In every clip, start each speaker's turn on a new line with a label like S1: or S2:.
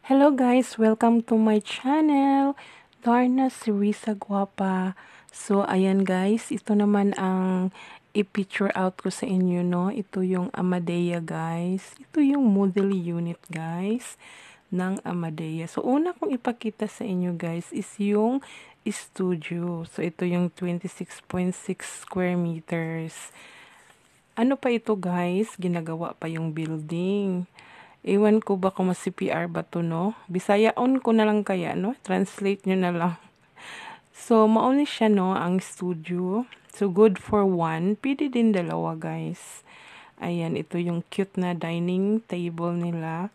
S1: Hello guys, welcome to my channel, Darna Sirisa Guapa. So ayan guys, ito naman ang i-picture out ko sa inyo, no. Ito yung Amadea guys. Ito yung model unit guys ng Amadea. So una kong ipakita sa inyo guys is yung studio. So ito yung 26.6 square meters. Ano pa ito guys? Ginagawa pa yung building. Ewan ko ba kung mas-CPR ba to, no? Bisayaon ko na lang kaya, no? Translate nyo na lang. So, mauni siya, no? Ang studio. So, good for one. Pwede din dalawa, guys. Ayan, ito yung cute na dining table nila.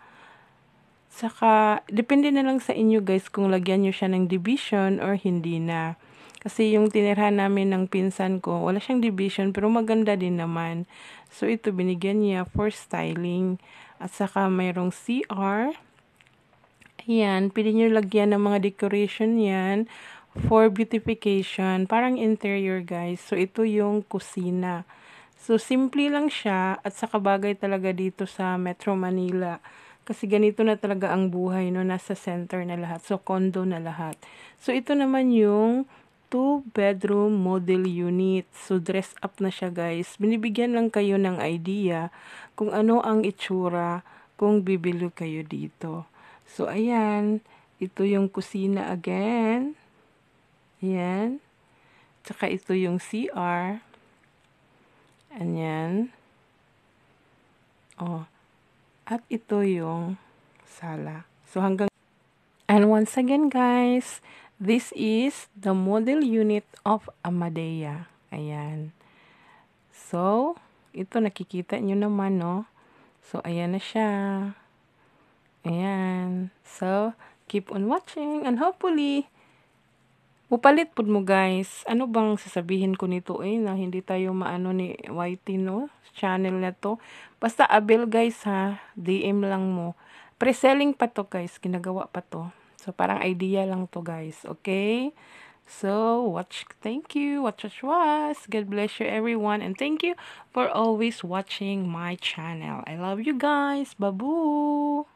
S1: Saka, depende na lang sa inyo, guys, kung lagyan nyo siya ng division or hindi na. Kasi yung tinirhan namin ng pinsan ko, wala siyang division, pero maganda din naman. So, ito binigyan niya for styling. At saka mayroong CR. Ayan, pwede nyo lagyan ng mga decoration yan for beautification. Parang interior guys. So, ito yung kusina. So, simple lang siya at saka bagay talaga dito sa Metro Manila. Kasi ganito na talaga ang buhay, no? Nasa center na lahat. So, condo na lahat. So, ito naman yung 2-bedroom model unit. So, dress up na siya guys. Binibigyan lang kayo ng idea kung ano ang itsura kung bibili kayo dito. So, ayan. Ito yung kusina again. Ayan. Tsaka ito yung CR. Ayan. Oh. At ito yung sala. So, hanggang... And once again, guys, this is the model unit of Amadea. Ayan. So, ito nakikita nyo naman, no? So, ayan na siya. Ayan. So, keep on watching and hopefully, mupalit po mo guys. Ano bang sasabihin ko nito na hindi tayo maano ni YT, no? Channel na to. Basta Abel guys ha. DM lang mo. Pre-selling pa to guys. Ginagawa pa to. So, parang idea lang to guys. Okay? So, watch. Thank you. Watch. God bless you everyone. And thank you for always watching my channel. I love you guys. Babu!